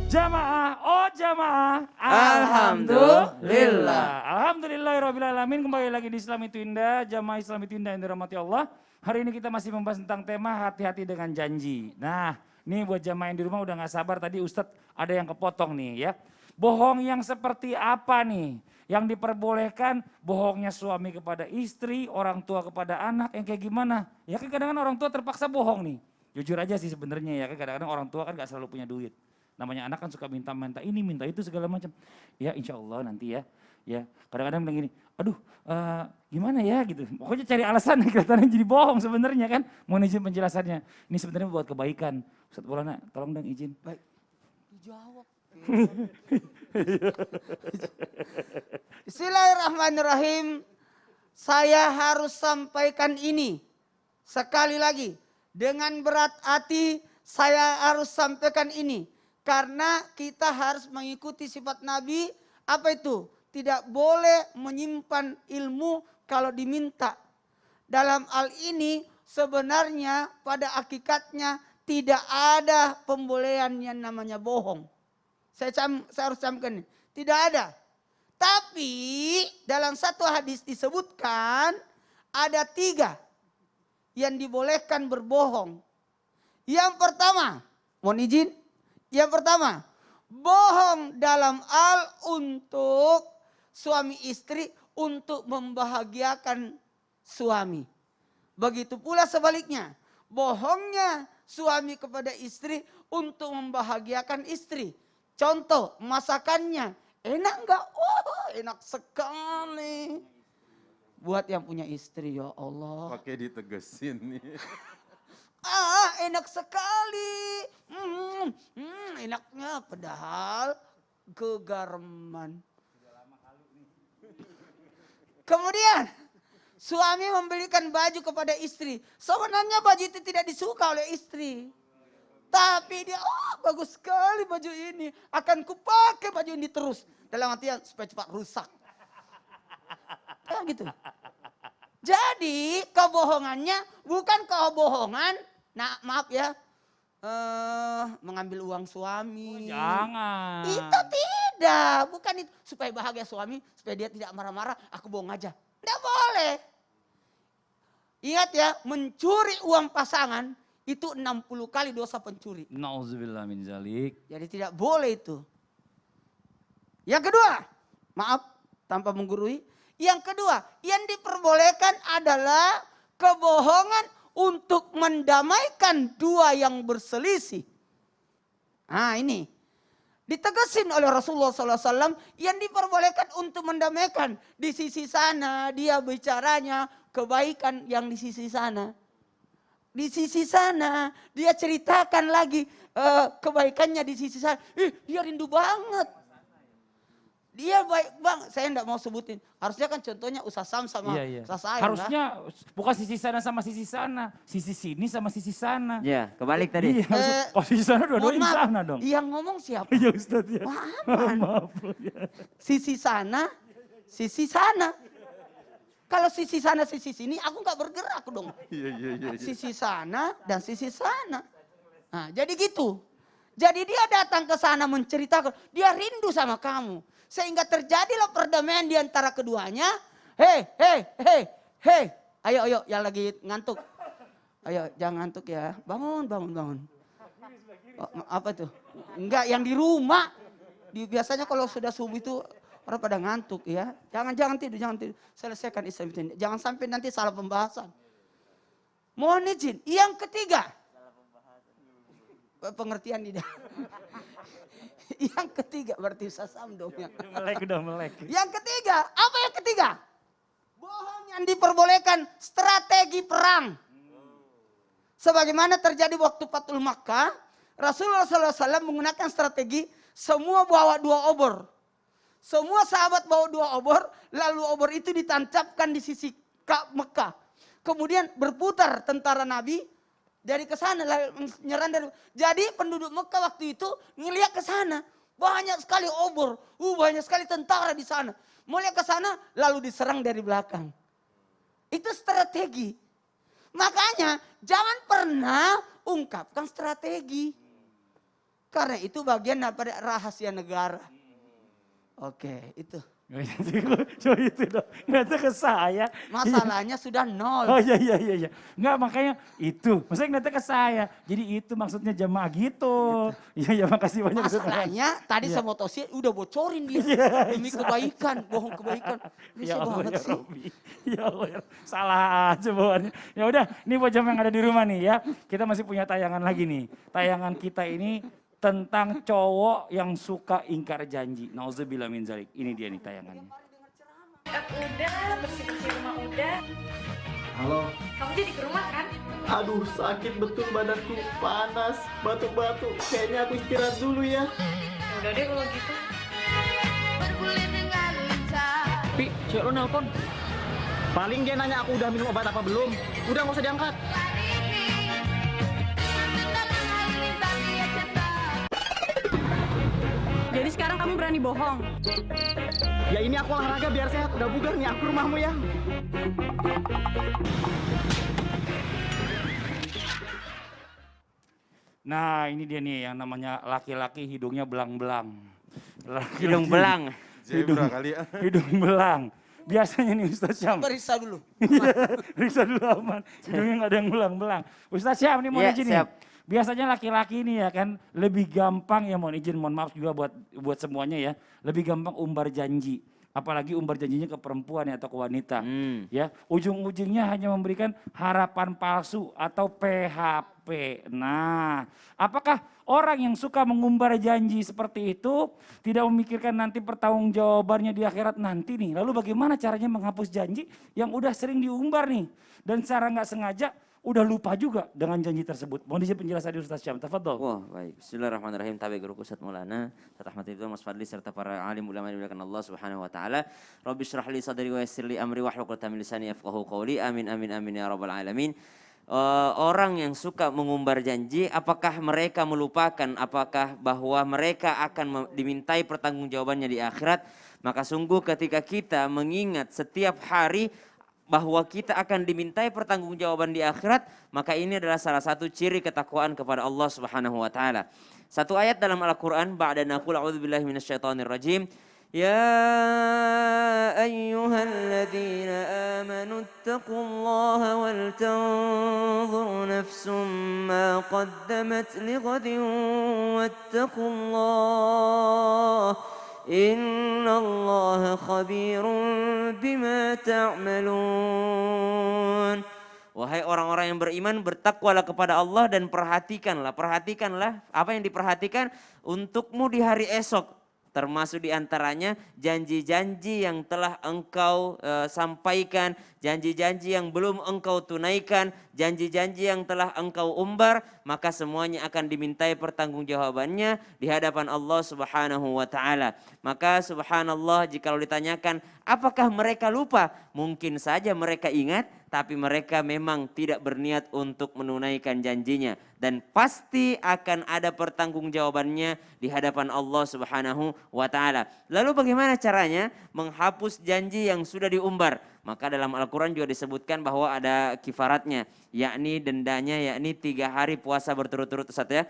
Jamaah, oh jamaah. Alhamdulillah. Alhamdulillahirrahmanirrahim. Kembali lagi di Islam Itu Indah, jamaah Islam Itu Indah yang dirahmati Allah. Hari ini kita masih membahas tentang tema hati-hati dengan janji. Nah, ini buat jamaah yang di rumah udah gak sabar, tadi Ustadz ada yang kepotong nih ya. Bohong yang seperti apa nih? Yang diperbolehkan bohongnya suami kepada istri, orang tua kepada anak, yang kayak gimana? Ya kan kadang-kadang orang tua terpaksa bohong nih. Jujur aja sih sebenarnya ya, kan kadang-kadang orang tua kan gak selalu punya duit. Namanya anak kan suka minta-minta ini, minta itu segala macam. Ya insya Allah nanti ya. Ya kadang-kadang bilang gini, aduh gimana ya gitu. Pokoknya cari alasan kelihatannya jadi bohong sebenarnya kan. Mohon izin penjelasannya. Ini sebenarnya buat kebaikan. Ustaz Maulana tolong dong izin. Baik, dijawab. Bismillahirrahmanirrahim. Saya harus sampaikan ini. Sekali lagi, dengan berat hati saya harus sampaikan ini. Karena kita harus mengikuti sifat Nabi, apa itu? Tidak boleh menyimpan ilmu kalau diminta. Dalam hal ini sebenarnya pada hakikatnya tidak ada pembolehan yang namanya bohong. Saya harus sampaikan, tidak ada. Tapi dalam satu hadis disebutkan ada 3 yang dibolehkan berbohong. Yang pertama, mohon izin. Yang pertama, bohong dalam hal untuk suami istri untuk membahagiakan suami. Begitu pula sebaliknya, bohongnya suami kepada istri untuk membahagiakan istri. Contoh, masakannya enak enggak? Oh, enak sekali. Buat yang punya istri, ya Allah. Pakai ditegesin nih. Enak sekali. Enaknya padahal kegareman. Kemudian suami membelikan baju kepada istri. Sebenarnya baju itu tidak disuka oleh istri. Tapi dia, bagus sekali baju ini. Akan kupakai baju ini terus. Dalam artian supaya cepat rusak. Kayak gitu. Jadi kebohongannya bukan kebohongan, nah maaf ya, mengambil uang suami. Jangan. Itu tidak, bukan itu. Supaya bahagia suami, supaya dia tidak marah-marah, aku bohong aja. Tidak boleh. Ingat ya, mencuri uang pasangan itu 60 kali dosa pencuri. Nauzubillah min zalik. Jadi tidak boleh itu. Yang kedua, maaf tanpa menggurui. Yang kedua, yang diperbolehkan adalah kebohongan untuk mendamaikan dua yang berselisih. Nah ini, ditegasin oleh Rasulullah SAW yang diperbolehkan untuk mendamaikan. Di sisi sana dia bicaranya kebaikan yang di sisi sana. Di sisi sana dia ceritakan lagi kebaikannya di sisi sana. Dia rindu banget. Dia baik bang, saya enggak mau sebutin. Harusnya kan contohnya Ustaz Sam sama Ustaz Sayang. Harusnya bukan sisi sana sama sisi sana. Sisi sini sama sisi sana. Ya, kebalik tadi. Iya, kalau sisi sana dua-duanya di sana dong. Yang ngomong siapa? Iya Ustaz ya. Maaf. Sisi sana, sisi sana. Kalau sisi sana, sisi sini, aku nggak bergerak dong. Iya. Sisi sana dan sisi sana. Nah, jadi gitu. Jadi dia datang ke sana menceritakan, dia rindu sama kamu. Sehingga terjadilah perdamaian di antara keduanya. Hei. Ayo, yang lagi ngantuk. Ayo, jangan ngantuk ya. Bangun. Apa tuh? Enggak, yang di rumah. Biasanya kalau sudah subuh itu orang pada ngantuk ya. Jangan tidur. Selesaikan Islam itu. Jangan sampai nanti salah pembahasan. Mohon izin. Yang ketiga. Pengertian di dalam. Yang ketiga berarti sasam dong ya. Udah melek. Yang ketiga, apa yang ketiga? Bohong yang diperbolehkan strategi perang. Sebagaimana terjadi waktu Fathul Makkah, Rasulullah SAW menggunakan strategi semua bawa 2 obor. Semua sahabat bawa 2 obor, lalu obor itu ditancapkan di sisi Mekah. Kemudian berputar tentara Nabi dari ke sana nyerang dari. Jadi penduduk Mekah waktu itu ngelihat ke sana, banyak sekali obor, banyak sekali tentara di sana. Mulai ke sana lalu diserang dari belakang. Itu strategi. Makanya jangan pernah ungkapkan strategi. Karena itu bagian daripada rahasia negara. Oke, itu. So itu dong, ngata ke saya. Masalahnya sudah nol. Oh iya. Enggak makanya itu, maksudnya ngata ke saya. Jadi itu maksudnya jamaah gitu. Iya makasih banyak. Masalahnya tadi Iya. sama Tosi udah bocorin dia. Demi kebaikan, bohong kebaikan. Bisa banget ya sih. Robi. Ya Allah, ya. Salah aja bawaannya. Ya udah, ini buat jamaah yang ada di rumah nih ya. Kita masih punya tayangan lagi nih. Tayangan kita ini tentang cowok yang suka ingkar janji. Nauzubillah min zalik. Ini dia nih tayangannya. Udah, bersih-bersih rumah udah. Halo, Kamu jadi ke rumah kan? aduh sakit betul badanku, panas, batuk-batuk. Kayaknya aku istirahat dulu ya. Udah deh kalau gitu. Pi, cewek lo nelpon. Paling dia nanya aku udah minum obat apa belum. Udah nggak usah diangkat. Jadi sekarang kamu berani bohong? Ya ini aku olahraga biar sehat. Udah bugar nih aku rumahmu ya. Nah ini dia nih yang namanya laki-laki hidungnya belang-belang. Hidung belang. Zebra kali ya. Hidung belang. Biasanya nih Ustaz Syam. Periksa dulu. Periksa dulu aman. Hidungnya nggak ada yang belang-belang. Ustaz Syam nih mau Iya, izin nih. siap. Biasanya laki-laki ini ya kan lebih gampang ya mohon izin, mohon maaf juga buat semuanya ya. Lebih gampang umbar janji. Apalagi umbar janjinya ke perempuan ya atau ke wanita. Ya, ujung-ujungnya hanya memberikan harapan palsu atau PHP. Nah, apakah orang yang suka mengumbar janji seperti itu tidak memikirkan nanti pertanggungjawabannya di akhirat nanti nih? Lalu bagaimana caranya menghapus janji yang udah sering diumbar nih dan secara nggak sengaja udah lupa juga dengan janji tersebut? Mohon izin penjelasan dari Ustaz Syam, tafadhol. Wah baik, bismillahirrahmanirrahim. Tabi guru Ustaz Maulana, Ustaz Ahmad Ibnu Mas Fadli serta para alim ulama yang dimuliakan Allah Subhanahu wa taala. Rabbi shrah li sadri wa yassir li amri wahlul 'uqdatam min lisani yafqahu qawli. Amin amin amin ya rabbal alamin. Orang yang suka mengumbar janji, apakah mereka melupakan apakah bahwa mereka akan dimintai pertanggungjawabannya di akhirat? Maka sungguh ketika kita mengingat setiap hari bahwa kita akan dimintai pertanggungjawaban di akhirat, maka ini adalah salah satu ciri ketakwaan kepada Allah Subhanahu wa taala. Satu ayat dalam Al-Qur'an, ba'da naqul a'udzubillahi minasyaitonir rajim. Ya ayyuhalladzina amanu taqullaha wal tanzur nafsum ma qaddamat lighadin wattaqullah. Innallaha khabirun bima ta'malun. Wahai orang-orang yang beriman, bertakwalah kepada Allah dan perhatikanlah apa yang diperhatikan untukmu di hari esok. Termasuk diantaranya janji-janji yang telah engkau sampaikan, janji-janji yang belum engkau tunaikan, janji-janji yang telah engkau umbar, maka semuanya akan dimintai pertanggungjawabannya di hadapan Allah Subhanahu wa taala. Maka subhanallah, jikalau ditanyakan apakah mereka lupa? Mungkin saja mereka ingat, tapi mereka memang tidak berniat untuk menunaikan janjinya. Dan pasti akan ada pertanggungjawabannya di hadapan Allah Subhanahu wa taala. Lalu bagaimana caranya menghapus janji yang sudah diumbar? Maka dalam Al-Quran juga disebutkan bahwa ada kifaratnya, yakni dendanya, yakni 3 hari puasa berturut-turut, Ustaz ya.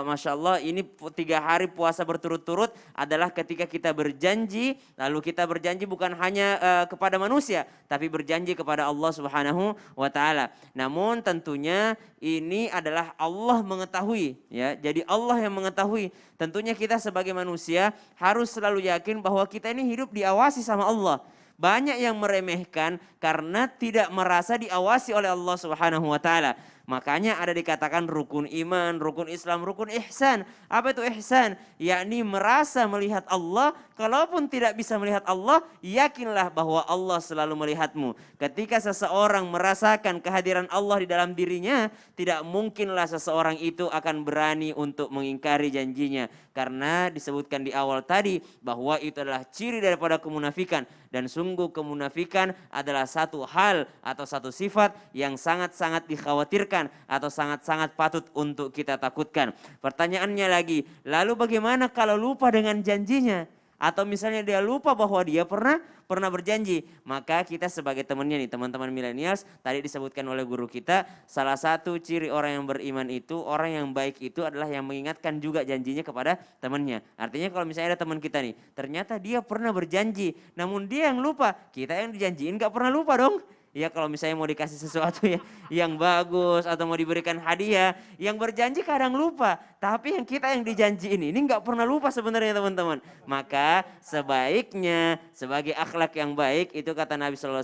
Masya Allah, ini 3 hari puasa berturut-turut adalah ketika kita berjanji, lalu kita berjanji bukan hanya kepada manusia, tapi berjanji kepada Allah Subhanahu wa taala. Namun tentunya ini adalah Allah mengetahui, ya. Jadi Allah yang mengetahui. Tentunya kita sebagai manusia harus selalu yakin bahwa kita ini hidup diawasi sama Allah. Banyak yang meremehkan karena tidak merasa diawasi oleh Allah Subhanahu wa taala. Makanya ada dikatakan rukun iman, rukun Islam, rukun ihsan. Apa itu ihsan? Yakni merasa melihat Allah. Kalaupun tidak bisa melihat Allah, yakinlah bahwa Allah selalu melihatmu. Ketika seseorang merasakan kehadiran Allah di dalam dirinya, tidak mungkinlah seseorang itu akan berani untuk mengingkari janjinya. Karena disebutkan di awal tadi bahwa itu adalah ciri daripada kemunafikan. Dan sungguh kemunafikan adalah satu hal atau satu sifat yang sangat-sangat dikhawatirkan atau sangat-sangat patut untuk kita takutkan. Pertanyaannya lagi, lalu bagaimana kalau lupa dengan janjinya? atau misalnya dia lupa bahwa dia pernah berjanji, maka kita sebagai temannya nih, teman-teman millennials, tadi disebutkan oleh guru kita, salah satu ciri orang yang beriman itu, orang yang baik itu adalah yang mengingatkan juga janjinya kepada temannya. Artinya kalau misalnya ada teman kita nih, ternyata dia pernah berjanji, namun dia yang lupa, kita yang dijanjiin gak pernah lupa dong. Ya kalau misalnya mau dikasih sesuatu ya yang bagus atau mau diberikan hadiah, yang berjanji kadang lupa. Tapi yang kita yang dijanjiin ini nggak pernah lupa sebenarnya teman-teman. Maka sebaiknya sebagai akhlak yang baik itu kata Nabi SAW,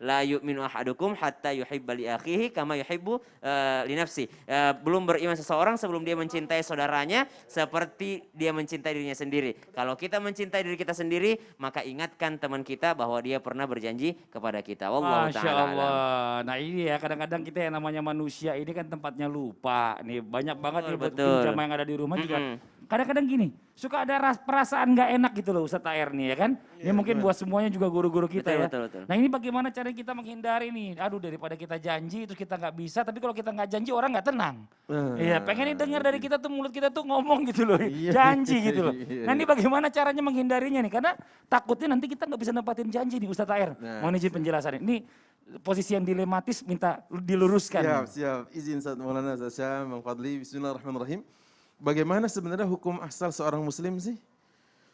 la yu'minu ahadukum hatta yuhibba li akhihi kama yuhibbu li nafsi. Belum beriman seseorang sebelum dia mencintai saudaranya seperti dia mencintai dirinya sendiri. Kalau kita mencintai diri kita sendiri, maka ingatkan teman kita bahwa dia pernah berjanji kepada kita. Wallahu Masya ta'ala alam. Allah. Nah ini ya kadang-kadang kita yang namanya manusia ini kan tempatnya lupa. Nih banyak banget nih buat betul. jamaah yang ada di rumah juga. Kadang-kadang gini, suka ada perasaan gak enak gitu loh Ustadz AR nih ya kan. Ini mungkin buat semuanya juga guru-guru kita Betul, ya. betul, betul. Nah ini bagaimana cara kita menghindari nih. Aduh daripada kita janji itu kita gak bisa. Tapi kalau kita gak janji orang gak tenang. Iya pengen dengar dari kita tuh mulut kita tuh ngomong gitu loh. Janji gitu loh. Nah ini bagaimana caranya menghindarinya nih. Karena takutnya nanti kita gak bisa nempatin janji nih Ustadz AR. Mohon izin penjelasan. Ini posisi yang dilematis minta diluruskan. Siap. Izin Ustaz Maulana Zasya, Bang Fadli. Bismillahirrahmanirrahim. Bagaimana sebenarnya hukum asal seorang muslim sih?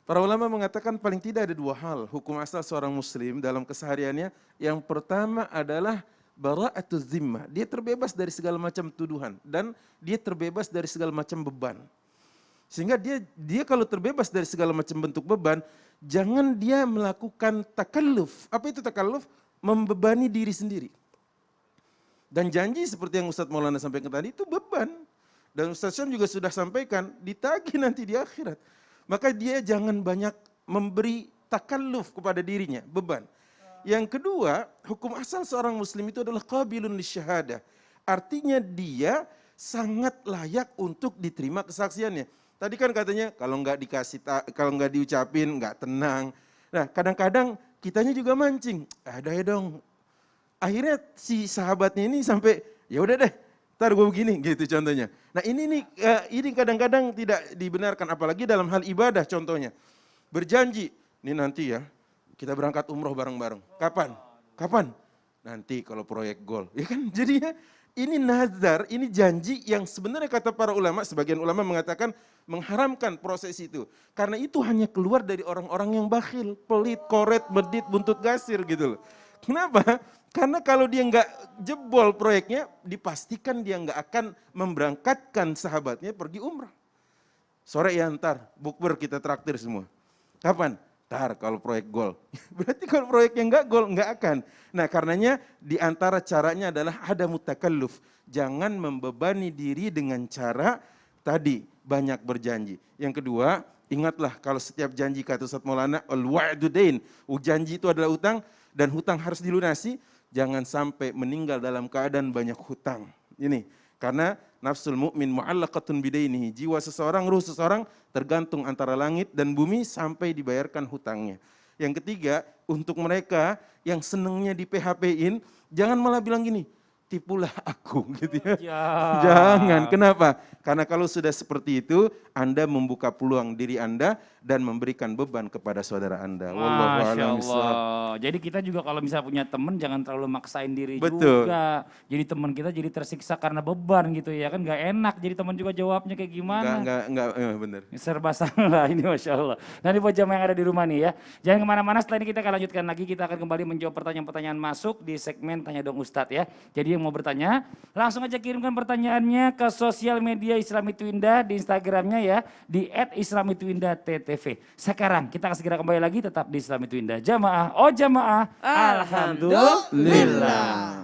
Para ulama mengatakan paling tidak ada dua hal hukum asal seorang muslim dalam kesehariannya. Yang pertama adalah bara'atuz zimmah. Dia terbebas dari segala macam tuduhan dan dia terbebas dari segala macam beban. Sehingga dia kalau terbebas dari segala macam bentuk beban, jangan dia melakukan takalluf. Apa itu takalluf? Membebani diri sendiri. Dan janji seperti yang Ustadz Maulana sampaikan tadi itu beban. Dan Ustadz Syam juga sudah sampaikan, ditagih nanti di akhirat. Maka dia jangan banyak memberi takalluf kepada dirinya, beban. Yang kedua, hukum asal seorang muslim itu adalah qabilun lisyahadah. Artinya dia sangat layak untuk diterima kesaksiannya. Tadi kan katanya kalau nggak diucapin nggak tenang. Nah kadang-kadang kitanya juga mancing, ada ya dong. Akhirnya si sahabatnya ini sampai ya udah deh, ntar gue begini gitu contohnya. Nah ini kadang-kadang tidak dibenarkan apalagi dalam hal ibadah contohnya. Berjanji, ini nanti ya kita berangkat umroh bareng-bareng. Kapan? Nanti kalau proyek gol. Ya kan jadinya ini nazar, ini janji yang sebenarnya kata para ulama, sebagian ulama mengatakan mengharamkan proses itu. Karena itu hanya keluar dari orang-orang yang bakhil, pelit, koret, medit, buntut gasir gitu loh. Kenapa? Karena kalau dia nggak jebol proyeknya, dipastikan dia nggak akan memberangkatkan sahabatnya pergi umrah. Sore ya ntar, bukber kita traktir semua. Kapan? Ntar kalau proyek gol. Berarti kalau proyeknya nggak gol, nggak akan. Nah karenanya di antara caranya adalah ada mutakalluf. Jangan membebani diri dengan cara tadi banyak berjanji. Yang kedua, ingatlah kalau setiap janji kata Ustadz Maulana, al-wa'du dain. Janji itu adalah utang dan hutang harus dilunasi. Jangan sampai meninggal dalam keadaan banyak hutang. Ini karena nafsul mu'min mu'allaqatun bidainihi. Jiwa seseorang, ruh seseorang tergantung antara langit dan bumi sampai dibayarkan hutangnya. Yang ketiga, untuk mereka yang senangnya di PHP-in, jangan malah bilang gini, tipulah aku gitu ya. Jangan, kenapa? Karena kalau sudah seperti itu, Anda membuka peluang diri Anda dan memberikan beban kepada saudara Anda. Wallahu Masya a'lam bishawab. Allah. Jadi kita juga kalau misalnya punya teman jangan terlalu maksain diri Betul. juga. Jadi teman kita jadi tersiksa karena beban gitu ya kan gak enak. Jadi teman juga jawabnya kayak gimana. Enggak, benar. Serba salah ini Masya Allah. Nah ini buat jamaah yang ada di rumah nih ya. Jangan kemana-mana, setelah ini kita akan lanjutkan lagi. Kita akan kembali menjawab pertanyaan-pertanyaan masuk di segmen Tanya Dong Ustadz ya. Jadi yang mau bertanya, langsung aja kirimkan pertanyaannya ke sosial media Islami Twinda di Instagramnya ya. Di @islamituinda_ttv. Sekarang kita akan segera kembali lagi tetap di Islami Twinda. Jamaah, oh jamaah. Alhamdulillah.